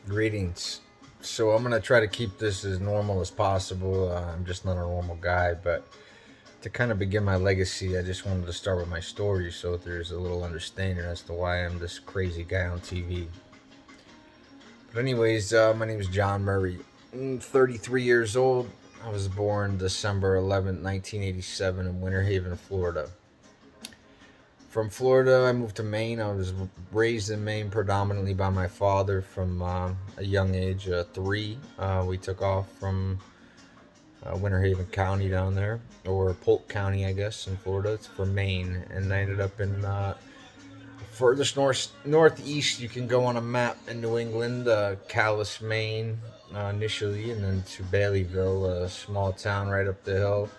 Greetings. So I'm gonna try to keep this as normal as possible. I'm just not a normal guy, but to kind of begin my legacy, I just wanted to start with my story, so there's a little understanding as to why I'm this crazy guy on TV. But anyways, my name is John Murray. I'm 33 years old. I was born December 11th, 1987, in Winter Haven, Florida. From Florida, I moved to Maine. I was raised in Maine predominantly by my father from a young age, 3. We took off from Winter Haven County down there, or Polk County, I guess, in Florida. It's for Maine, and I ended up in furthest northeast you can go on a map in New England, Calais, Maine, initially, and then to Baileyville, a small town right up the hill,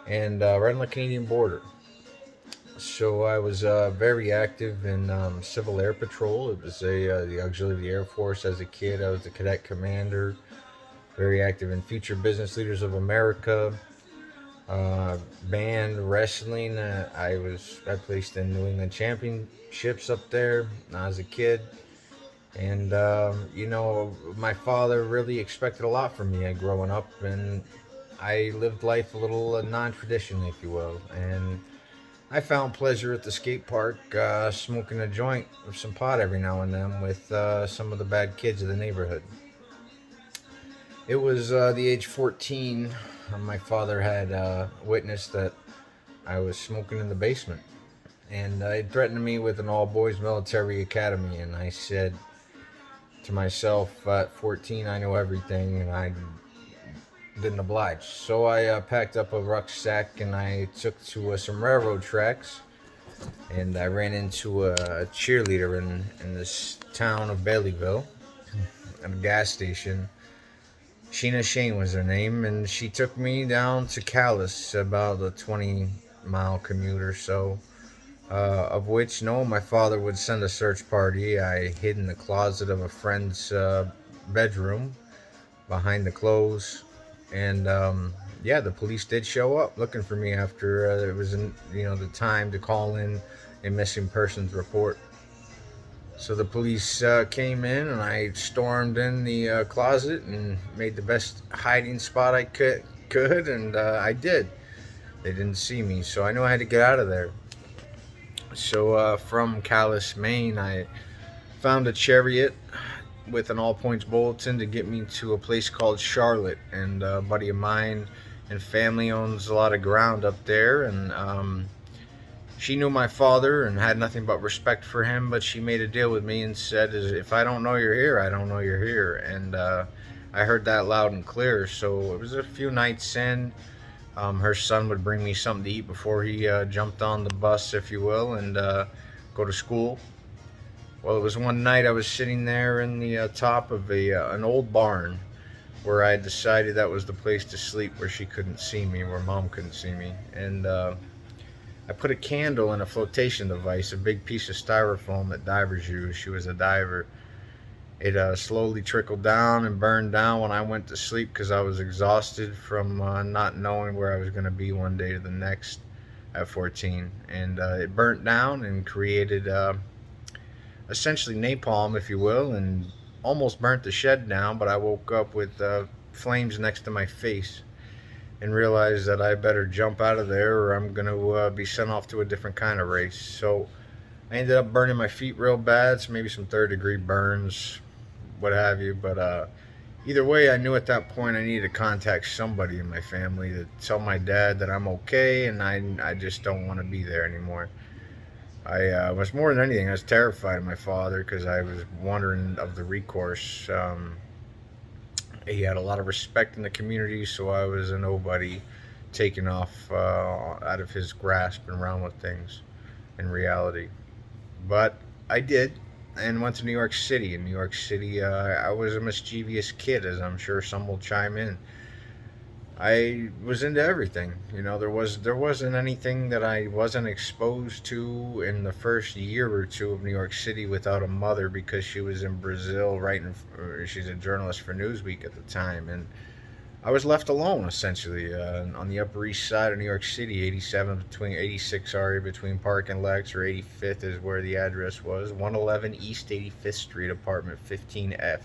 and right on the Canadian border. So I was very active in Civil Air Patrol. It was the auxiliary of the Air Force as a kid. I was the cadet commander. Very active in Future Business Leaders of America, band, wrestling. I placed in New England Championships up there as a kid, and my father really expected a lot from me growing up, and I lived life a little non-traditional, if you will, and I found pleasure at the skate park, smoking a joint of some pot every now and then with some of the bad kids of the neighborhood. It was the age 14. My father had witnessed that I was smoking in the basement, and he threatened me with an all boys military academy. And I said to myself, at 14, I know everything, and I didn't oblige. So I packed up a rucksack and I took to some railroad tracks, and I ran into a cheerleader in this town of Baileyville at a gas station. Sheena Shane was her name, and she took me down to Calais, about a 20-mile commute or so. Of which, no, my father would send a search party. I hid in the closet of a friend's bedroom behind the clothes, and yeah, the police did show up looking for me after it was in, the time to call in a missing persons report. So the police came in, and I stormed in the closet and made the best hiding spot I could, and I did. They didn't see me, so I knew I had to get out of there. So from Calais, Maine, I found a chariot with an all points bulletin to get me to a place called Charlotte. And a buddy of mine and family owns a lot of ground up there, and she knew my father and had nothing but respect for him, but she made a deal with me and said, if I don't know you're here, I don't know you're here. And I heard that loud and clear. So it was a few nights in. Her son would bring me something to eat before he jumped on the bus, if you will, and go to school. Well, it was one night I was sitting there in the top of an old barn where I had decided that was the place to sleep, where she couldn't see me, where mom couldn't see me. And I put a candle in a flotation device, a big piece of styrofoam that divers use. She was a diver. It slowly trickled down and burned down when I went to sleep because I was exhausted from not knowing where I was going to be one day to the next at 14. And it burnt down and created essentially napalm, if you will, and almost burnt the shed down. But I woke up with flames next to my face and realized that I better jump out of there or I'm going to be sent off to a different kind of race. So I ended up burning my feet real bad, so maybe some third-degree burns, what have you. But either way, I knew at that point I needed to contact somebody in my family to tell my dad that I'm okay and I just don't want to be there anymore. I was more than anything, I was terrified of my father because I was wondering of the recourse. He had a lot of respect in the community, so I was a nobody taken off out of his grasp and run with things in reality. But I did, and went to New York City. In New York City, I was a mischievous kid, as I'm sure some will chime in. I was into everything. There wasn't anything that I wasn't exposed to in the first year or two of New York City without a mother, because she was in Brazil writing. She's a journalist for Newsweek at the time, and I was left alone essentially on the Upper East Side of New York City, 87 between 86, sorry, between Park and Lex, or 85th is where the address was, 111 East 85th Street, apartment 15F.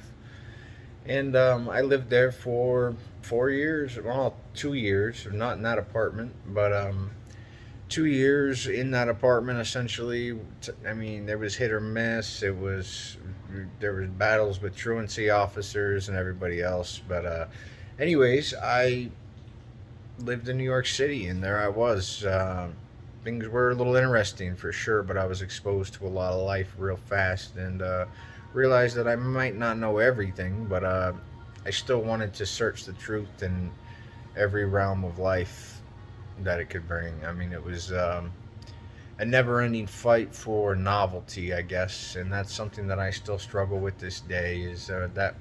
And I lived there for 4 years, well, 2 years, not in that apartment, but 2 years in that apartment essentially. I mean, there was hit or miss. There was battles with truancy officers and everybody else. But anyways, I lived in New York City, and there I was. Things were a little interesting for sure, but I was exposed to a lot of life real fast, and realized that I might not know everything, but I still wanted to search the truth in every realm of life that it could bring. I mean, it was a never-ending fight for novelty, I guess, and that's something that I still struggle with this day. Is that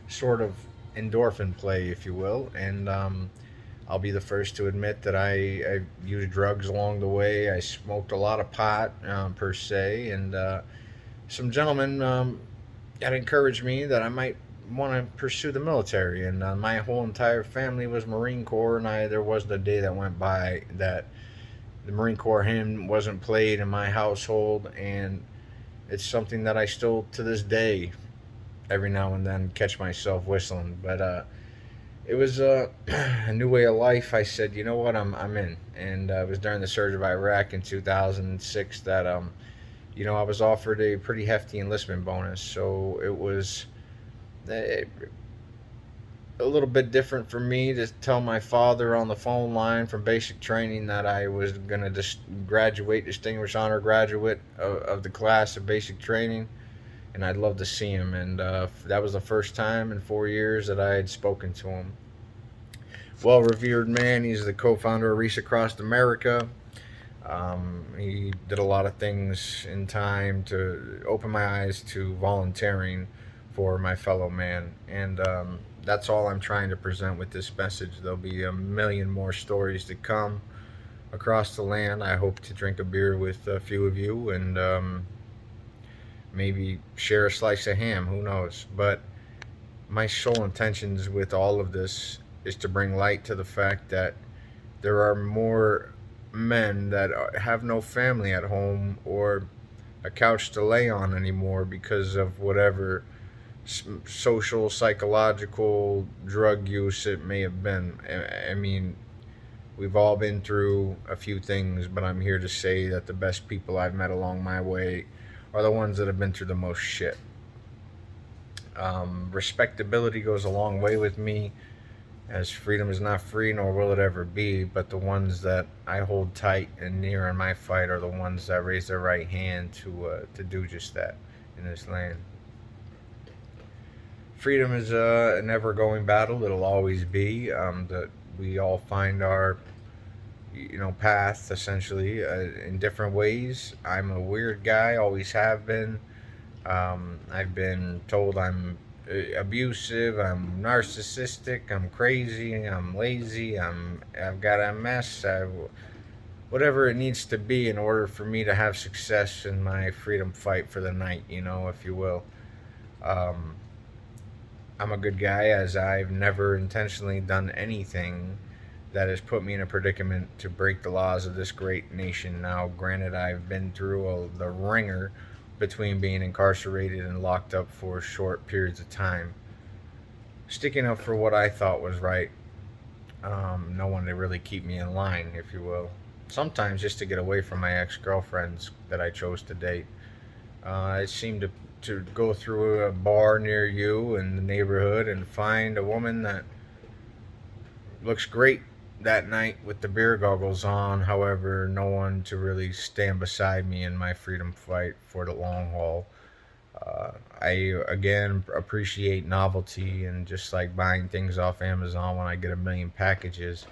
sort of endorphin play, if you will, and I'll be the first to admit that I used drugs along the way. I smoked a lot of pot, per se, and some gentlemen had encouraged me that I might want to pursue the military. And my whole entire family was Marine Corps, and there wasn't a day that went by that the Marine Corps hymn wasn't played in my household, and it's something that I still, to this day, every now and then catch myself whistling. But it was a new way of life. I said, you know what, I'm in. And it was during the surge of Iraq in 2006 that I was offered a pretty hefty enlistment bonus. So it was a, a little bit different for me to tell my father on the phone line from basic training that I was going to graduate, distinguished honor graduate of the class of basic training, and I'd love to see him. And that was the first time in 4 years that I had spoken to him. Well revered man. He's the co founder of Reese Across America. He did a lot of things in time to open my eyes to volunteering for my fellow man. And that's all I'm trying to present with this message. There'll be a million more stories to come across the land. I hope to drink a beer with a few of you and maybe share a slice of ham. Who knows? But my sole intentions with all of this is to bring light to the fact that there are more men that have no family at home or a couch to lay on anymore because of whatever social, psychological drug use it may have been. I mean, we've all been through a few things, but I'm here to say that the best people I've met along my way are the ones that have been through the most shit. Respectability goes a long way with me, as freedom is not free, nor will it ever be. But the ones that I hold tight and near in my fight are the ones that raise their right hand to do just that in this land. Freedom is an ever-going battle. It'll always be. That we all find our path essentially in different ways. I'm a weird guy, always have been. I've been told I'm abusive, I'm narcissistic, I'm crazy, I'm lazy, I've got a mess, whatever it needs to be in order for me to have success in my freedom fight for the night, if you will. Um, I'm a good guy, as I've never intentionally done anything that has put me in a predicament to break the laws of this great nation. Now, granted, I've been through the ringer between being incarcerated and locked up for short periods of time, sticking up for what I thought was right. No one to really keep me in line, if you will. Sometimes just to get away from my ex-girlfriends that I chose to date. I seemed to go through a bar near you in the neighborhood and find a woman that looks great that night with the beer goggles on. However, no one to really stand beside me in my freedom fight for the long haul. I again appreciate novelty, and just like buying things off Amazon when I get a million packages,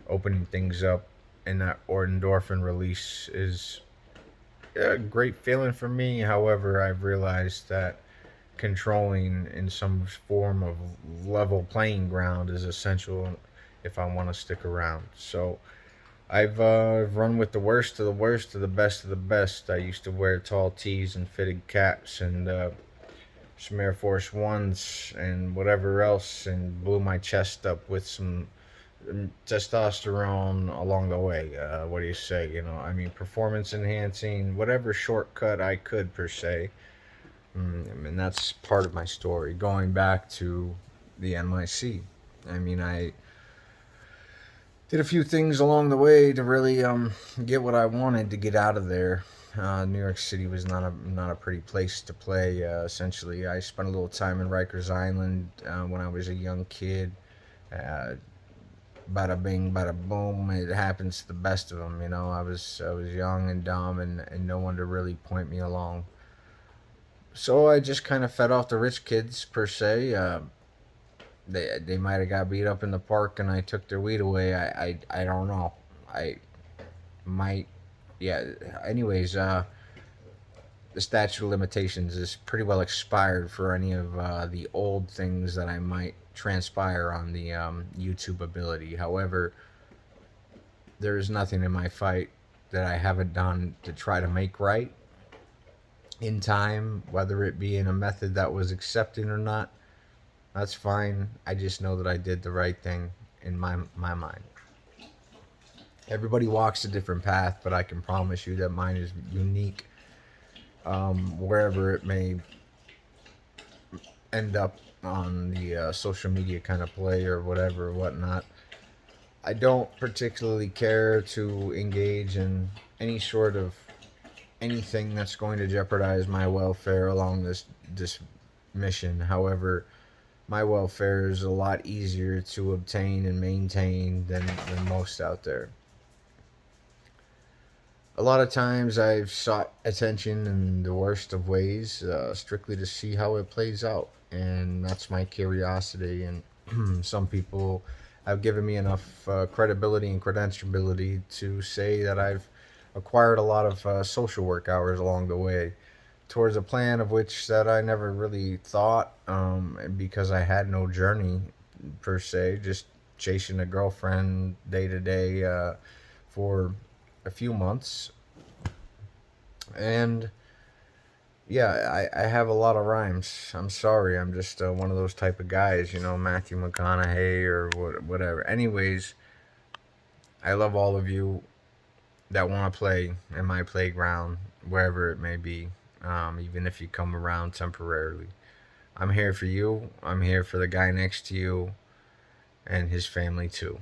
opening things up and that endorphin release is a great feeling for me. However, I've realized that controlling in some form of level playing ground is essential if I want to stick around. So I've run with the worst of the worst to the best of the best. I used to wear tall tees and fitted caps and some Air Force Ones and whatever else, and blew my chest up with some testosterone along the way. What do you say? I mean, performance enhancing, whatever shortcut I could per se. And that's part of my story. Going back to the NYC, I mean, I did a few things along the way to really get what I wanted to get out of there. New York City was not a pretty place to play. Essentially, I spent a little time in Rikers Island when I was a young kid. Uh, Bada bing, bada boom. It happens to the best of them. You know, I was young and dumb, and no one to really point me along. So I just kind of fed off the rich kids per se. They might have got beat up in the park, and I took their weed away. I don't know. I might. Yeah. Anyways, the statute of limitations is pretty well expired for any of the old things that I might transpire on the YouTube ability. However, there is nothing in my fight that I haven't done to try to make right in time, whether it be in a method that was accepted or not. That's fine. I just know that I did the right thing in my mind. Everybody walks a different path, but I can promise you that mine is unique. Wherever it may end up on the social media kind of play or whatever or whatnot, I don't particularly care to engage in any sort of anything that's going to jeopardize my welfare along this mission. However, my welfare is a lot easier to obtain and maintain than most out there. A lot of times I've sought attention in the worst of ways, strictly to see how it plays out. And that's my curiosity. And some people have given me enough credibility and credentiality to say that I've acquired a lot of social work hours along the way towards a plan of which that I never really thought, because I had no journey per se, just chasing a girlfriend day to day for a few months. And yeah, I have a lot of rhymes. I'm sorry, I'm just one of those type of guys, Matthew McConaughey or whatever. Anyways, I love all of you that want to play in my playground, wherever it may be, even if you come around temporarily. I'm here for you. I'm here for the guy next to you and his family too.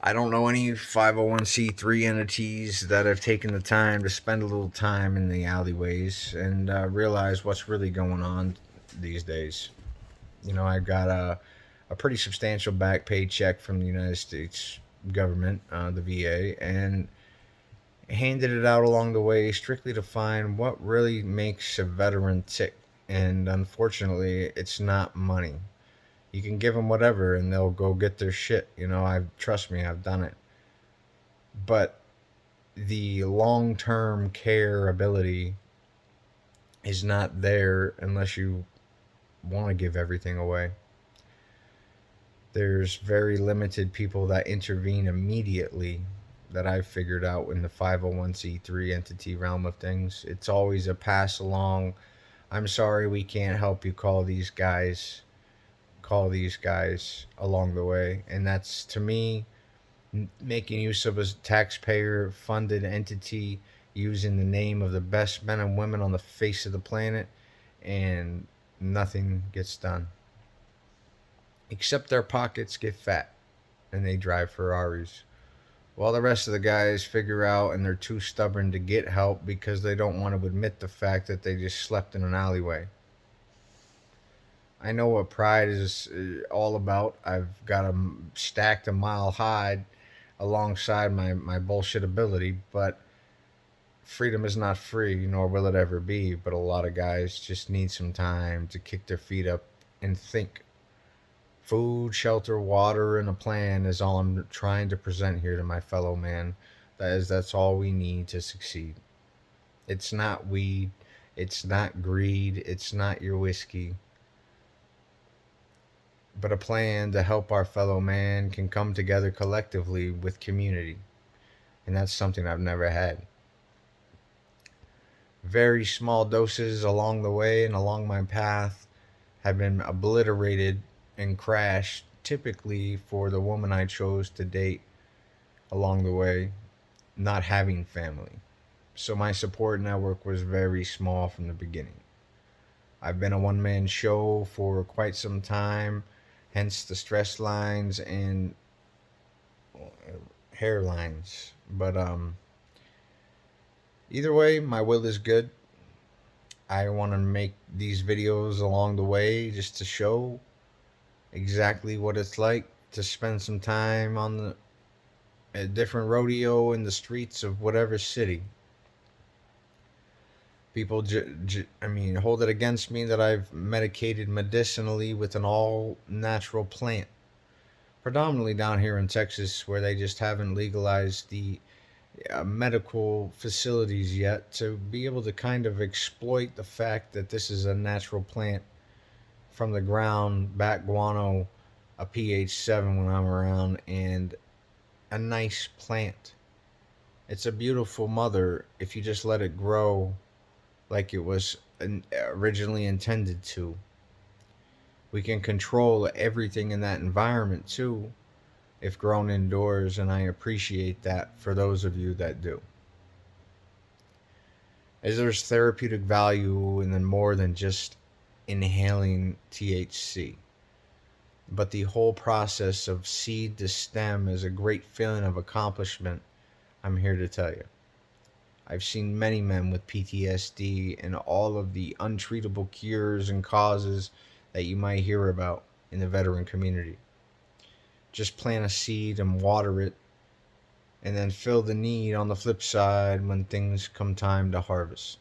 I don't know any 501c3 entities that have taken the time to spend a little time in the alleyways and realize what's really going on these days. I got a pretty substantial back paycheck from the United States government, the VA, and handed it out along the way strictly to find what really makes a veteran tick. And unfortunately, it's not money. You can give them whatever and they'll go get their shit. I trust me, I've done it. But the long-term care ability is not there unless you want to give everything away. There's very limited people that intervene immediately that I've figured out in the 501c3 entity realm of things. It's always a pass along. I'm sorry we can't help you, call these guys along the way. And that's, to me, making use of a taxpayer funded entity using the name of the best men and women on the face of the planet, and nothing gets done except their pockets get fat and they drive Ferraris, while the rest of the guys figure out and they're too stubborn to get help because they don't want to admit the fact that they just slept in an alleyway. I know what pride is all about. I've got them stacked a mile high alongside my bullshit ability, but freedom is not free, nor will it ever be. But a lot of guys just need some time to kick their feet up and think. Food, shelter, water, and a plan is all I'm trying to present here to my fellow man. That's all we need to succeed. It's not weed, it's not greed, it's not your whiskey, but a plan to help our fellow man can come together collectively with community. And that's something I've never had. Very small doses along the way and along my path have been obliterated and crashed, typically for the woman I chose to date along the way not having family. So my support network was very small from the beginning. I've been a one man show for quite some time, hence the stress lines and hairlines. But either way, my will is good. I want to make these videos along the way just to show exactly what it's like to spend some time on a different rodeo in the streets of whatever city. People, hold it against me that I've medicated medicinally with an all natural plant, predominantly down here in Texas, where they just haven't legalized the medical facilities yet to be able to kind of exploit the fact that this is a natural plant from the ground, bat guano, a pH 7 when I'm around, and a nice plant. It's a beautiful mother if you just let it grow like it was originally intended to. We can control everything in that environment too if grown indoors, and I appreciate that for those of you that do. As there's therapeutic value in more than just inhaling THC. But the whole process of seed to stem is a great feeling of accomplishment, I'm here to tell you. I've seen many men with PTSD and all of the untreatable cures and causes that you might hear about in the veteran community. Just plant a seed and water it, and then fill the need on the flip side when things come time to harvest.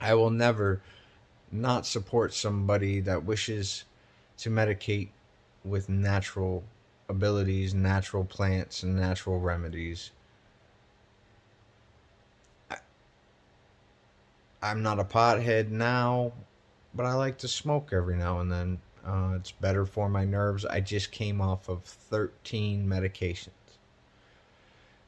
I will never not support somebody that wishes to medicate with natural abilities, natural plants, and natural remedies. I'm not a pothead now, but I like to smoke every now and then. It's better for my nerves. I just came off of 13 medications.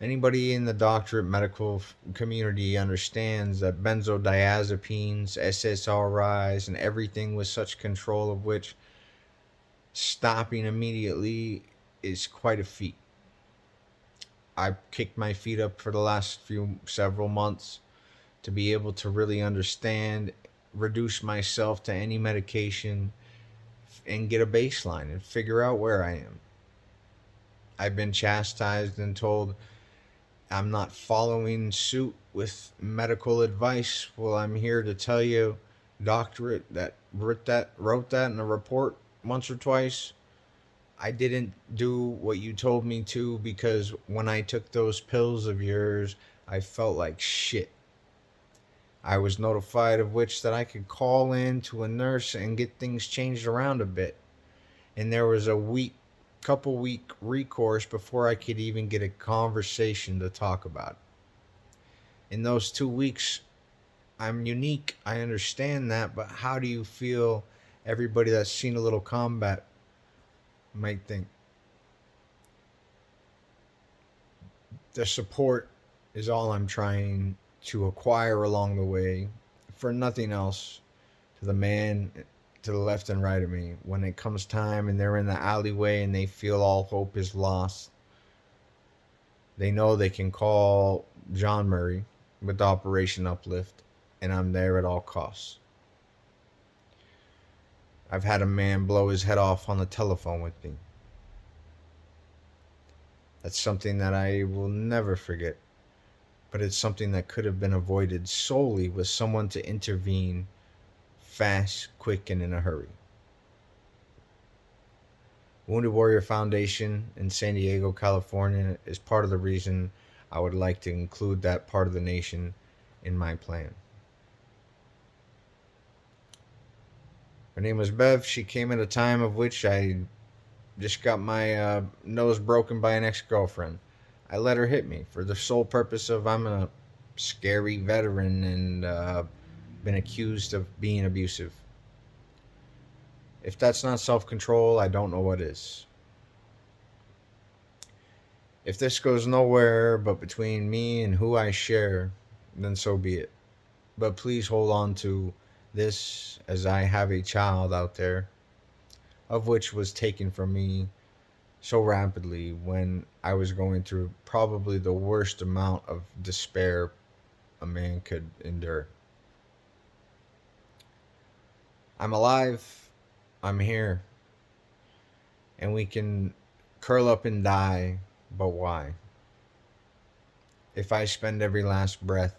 Anybody in the doctorate medical community understands that benzodiazepines, SSRIs, and everything with such control of which stopping immediately is quite a feat. I kicked my feet up for the last several months to be able to really understand, reduce myself to any medication, and get a baseline and figure out where I am. I've been chastised and told I'm not following suit with medical advice. Well, I'm here to tell you, doctorate that wrote that in a report once or twice. I didn't do what you told me to because when I took those pills of yours, I felt like shit. I was notified of which that I could call in to a nurse and get things changed around a bit. And there was a couple week recourse before I could even get a conversation to talk about it. In those 2 weeks, I'm unique. I understand that, but how do you feel everybody that's seen a little combat might think? The support is all I'm trying to acquire along the way, for nothing else, to the man to the left and right of me. When it comes time and they're in the alleyway and they feel all hope is lost, they know they can call John Murray with Operation Uplift, and I'm there at all costs. I've had a man blow his head off on the telephone with me. That's something that I will never forget, but it's something that could have been avoided solely with someone to intervene fast, quick, and in a hurry. Wounded Warrior Foundation in San Diego, California is part of the reason I would like to include that part of the nation in my plan. Her name was Bev. She came at a time of which I just got my nose broken by an ex-girlfriend. I let her hit me for the sole purpose of I'm a scary veteran and been accused of being abusive. If that's not self-control, I don't know what is. If this goes nowhere but between me and who I share, then so be it. But please hold on to this, as I have a child out there, of which was taken from me so rapidly when I was going through probably the worst amount of despair a man could endure. I'm alive. I'm here. And we can curl up and die, but why? If I spend every last breath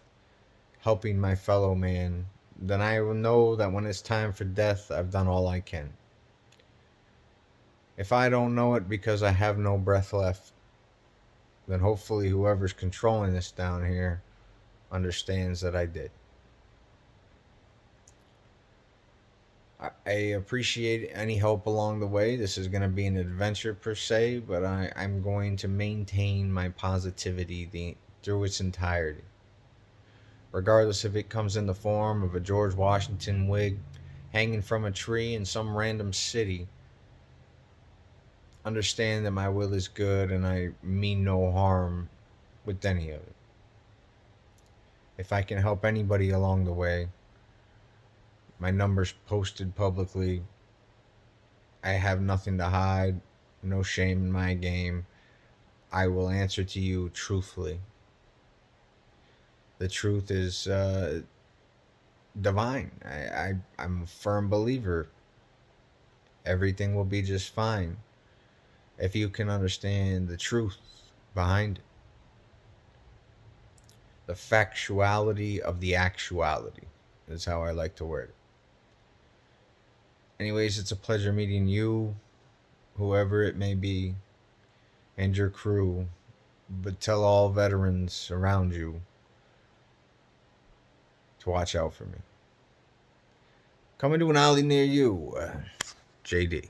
helping my fellow man, then I will know that when it's time for death, I've done all I can. If I don't know it because I have no breath left, then hopefully whoever's controlling this down here understands that I did. I appreciate any help along the way. This is going to be an adventure per se, but I'm going to maintain my positivity through its entirety. Regardless if it comes in the form of a George Washington wig hanging from a tree in some random city, understand that my will is good and I mean no harm with any of it. If I can help anybody along the way, my number's posted publicly. I have nothing to hide, no shame in my game. I will answer to you truthfully. The truth is divine. I'm a firm believer. Everything will be just fine if you can understand the truth behind it. The factuality of the actuality is how I like to word it. Anyways, it's a pleasure meeting you, whoever it may be, and your crew. But tell all veterans around you to watch out for me. Coming to an alley near you, JD.